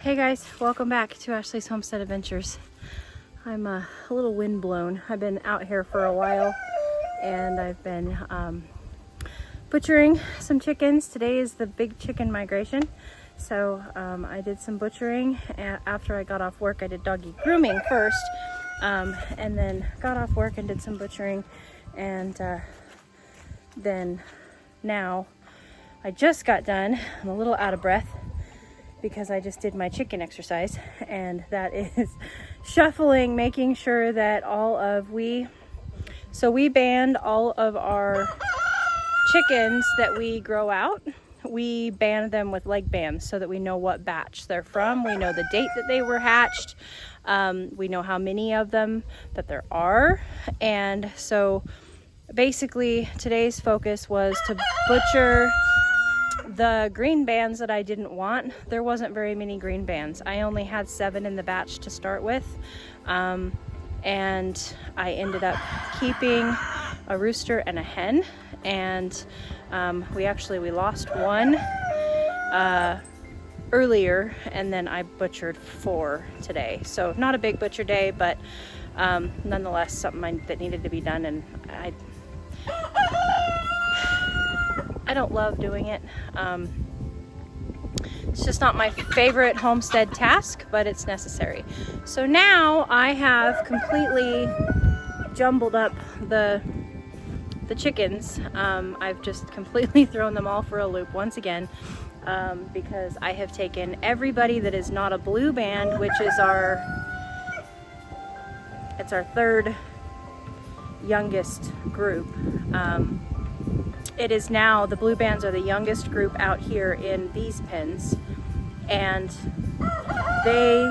Hey guys, welcome back to Ashley's Homestead Adventures. I'm a little wind blown. I've been out here for a while and I've been butchering some chickens. Today is the big chicken migration. So I did some butchering after I got off work. I did doggy grooming first and then got off work and did some butchering, and then now I just got done. I'm a little out of breath because I just did my chicken exercise, and that is shuffling, making sure that we band all of our chickens that we grow out. We band them with leg bands so that we know what batch they're from. We know the date that they were hatched. We know how many of them that there are. And so basically today's focus was to butcher the green bands that I didn't want. There wasn't very many green bands. I only had 7 in the batch to start with. And I ended up keeping a rooster and a hen. And we lost one earlier, and then I butchered 4 today. So not a big butcher day, but nonetheless something that needed to be done, and I don't love doing it. It's just not my favorite homestead task, but it's necessary. So now I have completely jumbled up the chickens. I've just completely thrown them all for a loop once again, because I have taken everybody that is not a blue band, which is our 3rd youngest group. It is now, the blue bands are the youngest group out here in these pens, and they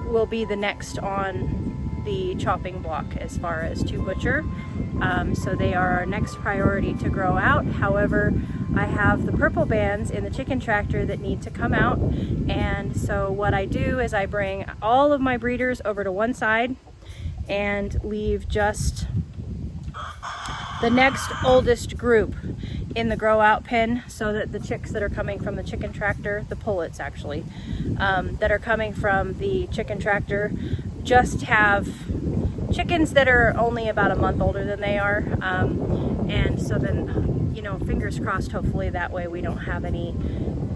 will be the next on the chopping block as far as to butcher. So they are our next priority to grow out. However, I have the purple bands in the chicken tractor that need to come out, and so what I do is I bring all of my breeders over to one side and leave just the next oldest group in the grow out pen, so that the chicks that are coming from the chicken tractor, the pullets actually, that are coming from the chicken tractor, just have chickens that are only about a month older than they are. And so then, fingers crossed, hopefully that way we don't have any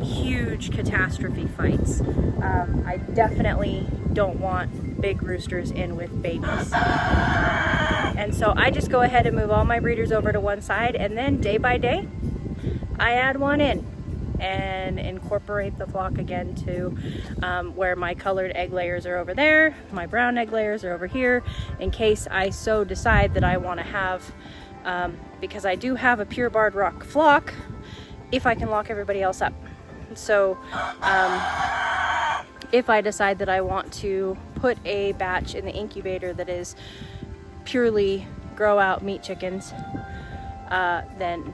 huge catastrophe fights. I definitely don't want big roosters in with babies. And so I just go ahead and move all my breeders over to one side, and then day by day I add one in and incorporate the flock again to where my colored egg layers are over there, my brown egg layers are over here, in case I so decide that I want to have, because I do have a pure barred rock flock, if I can lock everybody else up. So if I decide that I want to put a batch in the incubator that is purely grow out meat chickens, then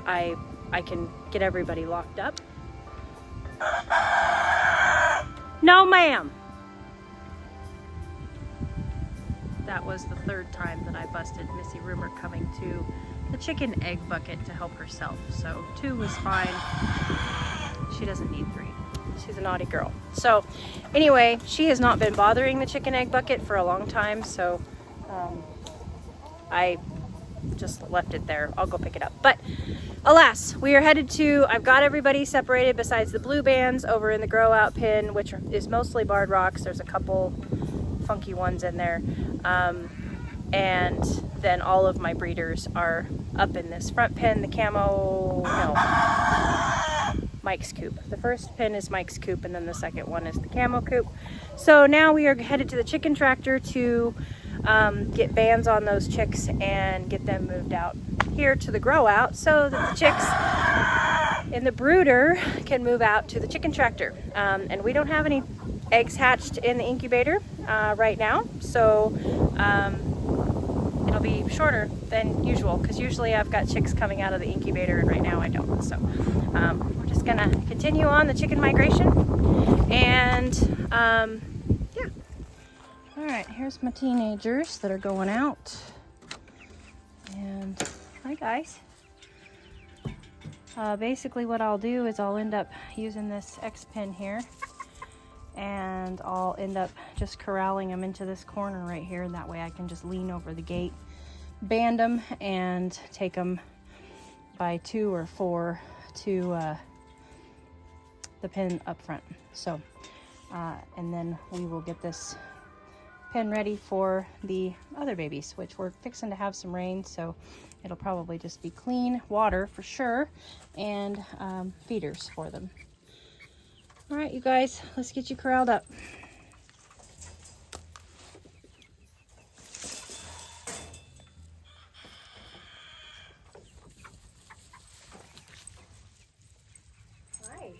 I can get everybody locked up. No ma'am! That was the 3rd time that I busted Missy Rumor coming to the chicken egg bucket to help herself. So 2 was fine. She doesn't need 3. She's a naughty girl. So anyway, she has not been bothering the chicken egg bucket for a long time, so I just left it there. I'll go pick it up. But alas, we are headed to, I've got everybody separated besides the blue bands over in the grow out pen, which is mostly barred rocks. There's a couple funky ones in there. And then all of my breeders are up in this front pen, Mike's coop. The first pen is Mike's coop, and then the second one is the camo coop. So now we are headed to the chicken tractor to get bands on those chicks and get them moved out here to the grow out, so that the chicks in the brooder can move out to the chicken tractor. And we don't have any eggs hatched in the incubator right now, so it'll be shorter than usual, because usually I've got chicks coming out of the incubator, and right now I don't. So we're just gonna continue on the chicken migration, and yeah. All right, here's my teenagers that are going out, and hi guys. Basically what I'll do is I'll end up using this X pin here and I'll end up just corralling them into this corner right here, and that way I can just lean over the gate, band them, and take them by 2 or 4 to the pen up front. So and then we will get this pen ready for the other babies, which we're fixing to have some rain, so it'll probably just be clean water for sure, and feeders for them. All right, you guys, let's get you corralled up. Hi.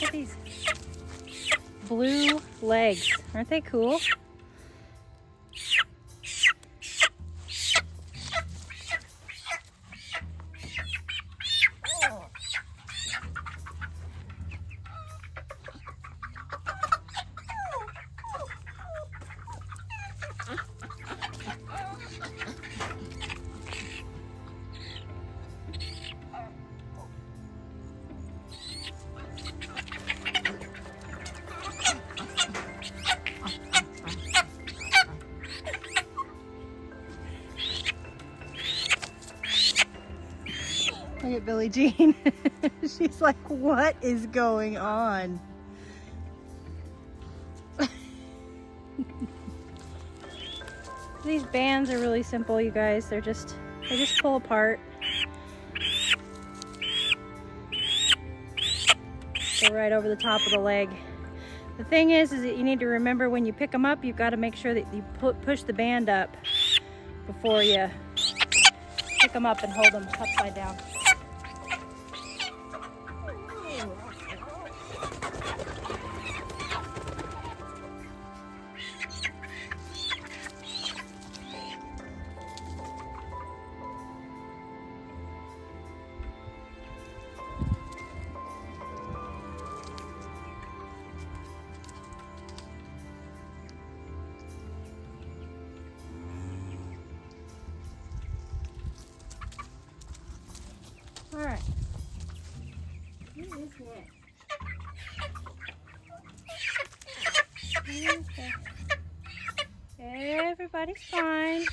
Look at these blue legs. Aren't they cool? Look at Billie Jean. She's like, what is going on? These bands are really simple, you guys. They just pull apart. Go right over the top of the leg. The thing is that you need to remember when you pick them up, you've got to make sure that you push the band up before you pick them up and hold them upside down. All right. Who is next? Okay. Everybody's fine.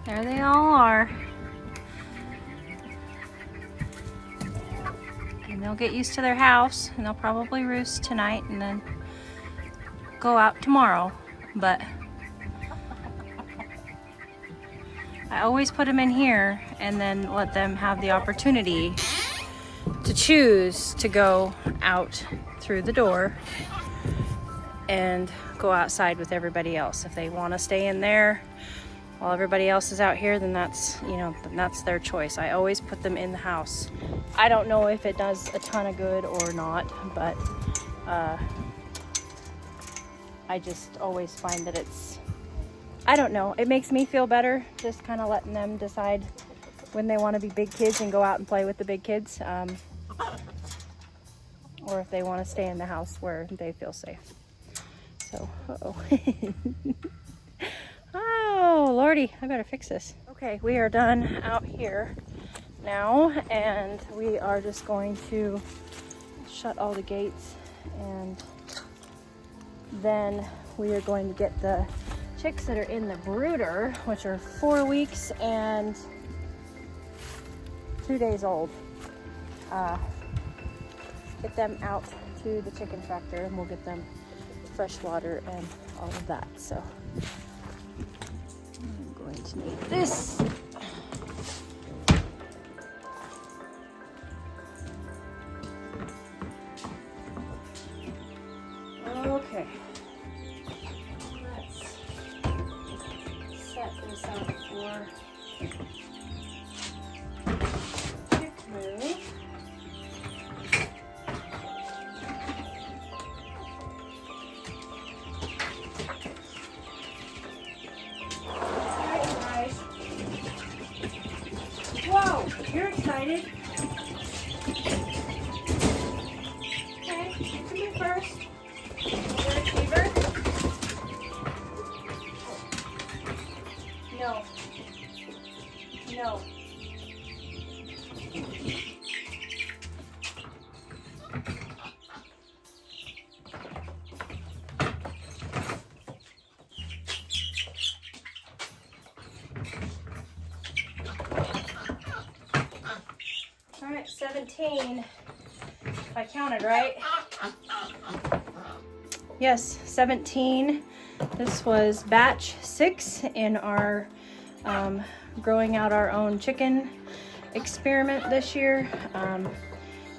There they all are. And they'll get used to their house, and they'll probably roost tonight and then go out tomorrow. But I always put them in here and then let them have the opportunity to choose to go out through the door and go outside with everybody else. If they want to stay in there while everybody else is out here, then that's, you know, then that's their choice. I always put them in the house. I don't know if it does a ton of good or not, but I just always find that it's, I don't know, it makes me feel better just kind of letting them decide when they want to be big kids and go out and play with the big kids, or if they want to stay in the house where they feel safe. So, uh-oh. Oh, Lordy, I better fix this. Okay, we are done out here now, and we are just going to shut all the gates, and then we are going to get the chicks that are in the brooder, which are 4 weeks and 2 days old. Get them out to the chicken tractor, and we'll get them fresh water and all of that. So I'm going to need this. Okay, let's set this up for chick move. Whoa, you're excited. Okay, come here first. Overachiever. No. No. All right, 17. If I counted right. Yes, 17. This was batch 6 in our growing out our own chicken experiment this year.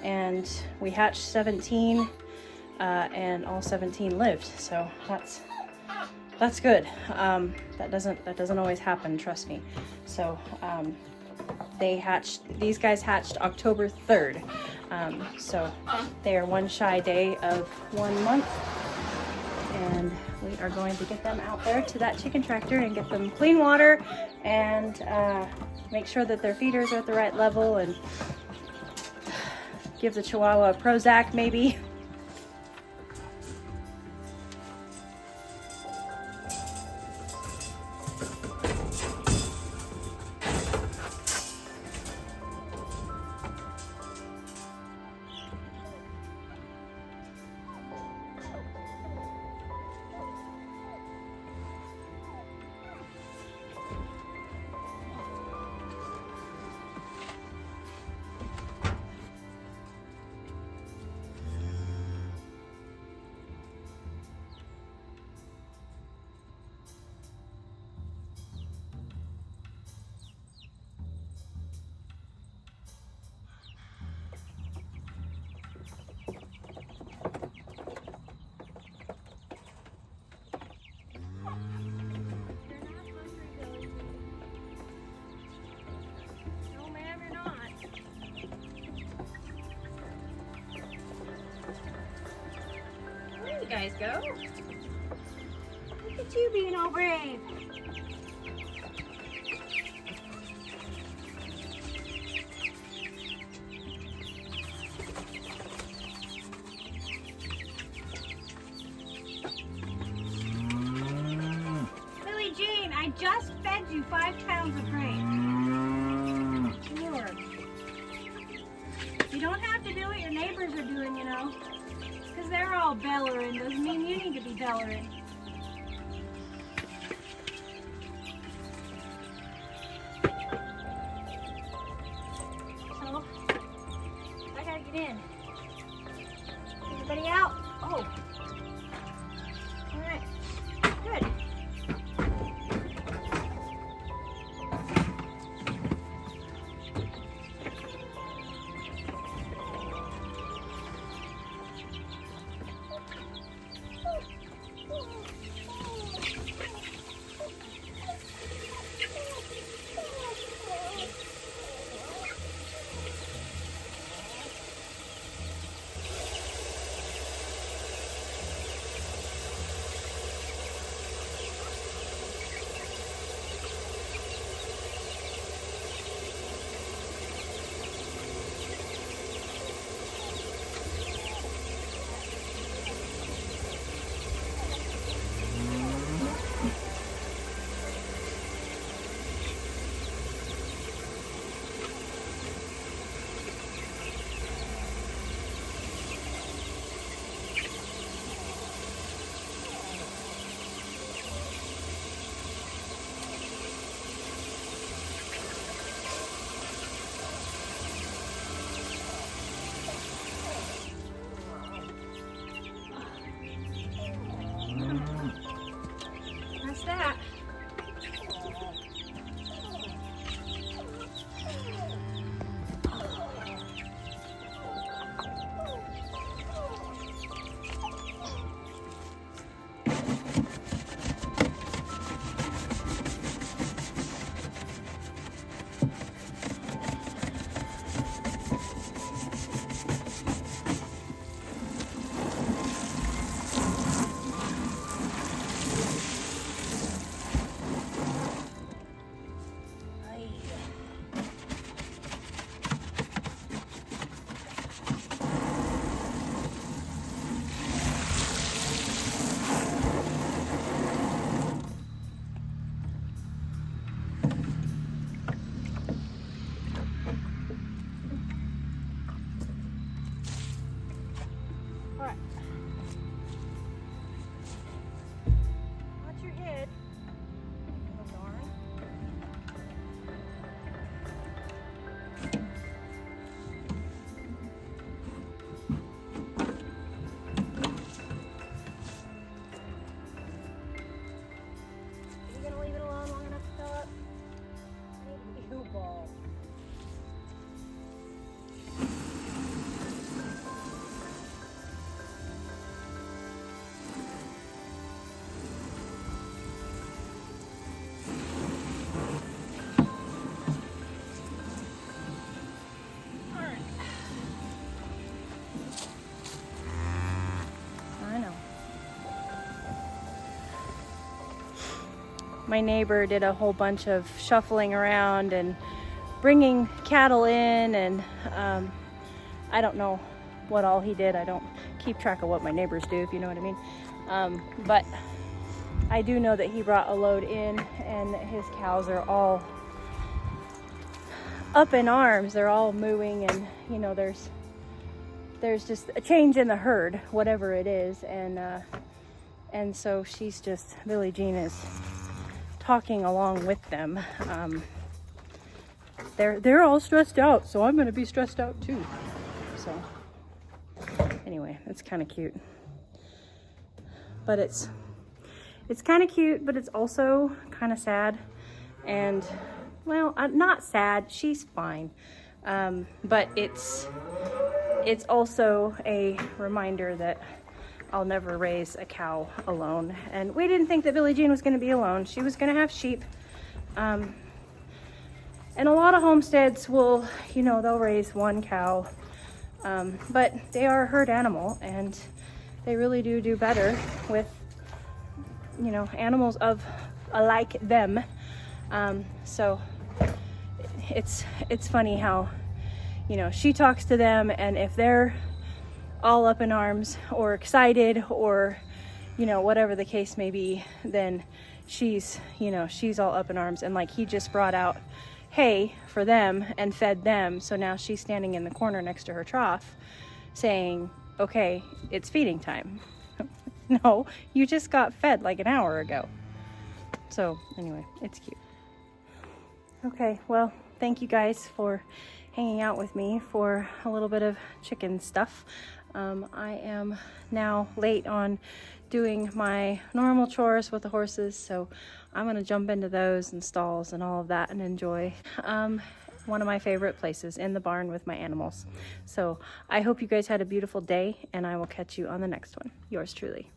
And we hatched 17 and all 17 lived. So that's good. That doesn't always happen, trust me. So these guys hatched October 3rd. So they are one shy day of 1 month, and we are going to get them out there to that chicken tractor and get them clean water and make sure that their feeders are at the right level, and give the Chihuahua a Prozac maybe. Guys go. Look at you being all brave. Billie Jean, I just fed you 5 pounds of grain. Lord. You don't have to do what your neighbors are doing, you know. Because they're all bellering doesn't mean you need to be bellering. So, I gotta get in. Everybody out? Oh. Alright. Good. my neighbor did a whole bunch of shuffling around and bringing cattle in, and I don't know what all he did. I don't keep track of what my neighbors do, if you know what I mean. But I do know that he brought a load in, and his cows are all up in arms. They're all mooing, and you know, there's just a change in the herd, whatever it is, and so she's just, Billie Jean is talking along with them. They're all stressed out, so I'm gonna be stressed out too. So anyway, it's kind of cute, but it's kind of cute, but it's also kind of sad. And well, not sad, she's fine, but it's also a reminder that I'll never raise a cow alone. And we didn't think that Billie Jean was going to be alone. She was going to have sheep. And a lot of homesteads will, you know, they'll raise one cow. But they are a herd animal, and they really do better with, you know, animals of like them. So it's funny how, you know, she talks to them, and if they're all up in arms or excited or, you know, whatever the case may be, then she's, you know, she's all up in arms. And like, he just brought out hay for them and fed them, so now she's standing in the corner next to her trough saying, okay, it's feeding time. No, you just got fed like an hour ago. So anyway, it's cute. Okay, well, thank you guys for hanging out with me for a little bit of chicken stuff. I am now late on doing my normal chores with the horses, so I'm gonna jump into those and stalls and all of that and enjoy one of my favorite places, in the barn with my animals. So I hope you guys had a beautiful day, and I will catch you on the next one. Yours truly.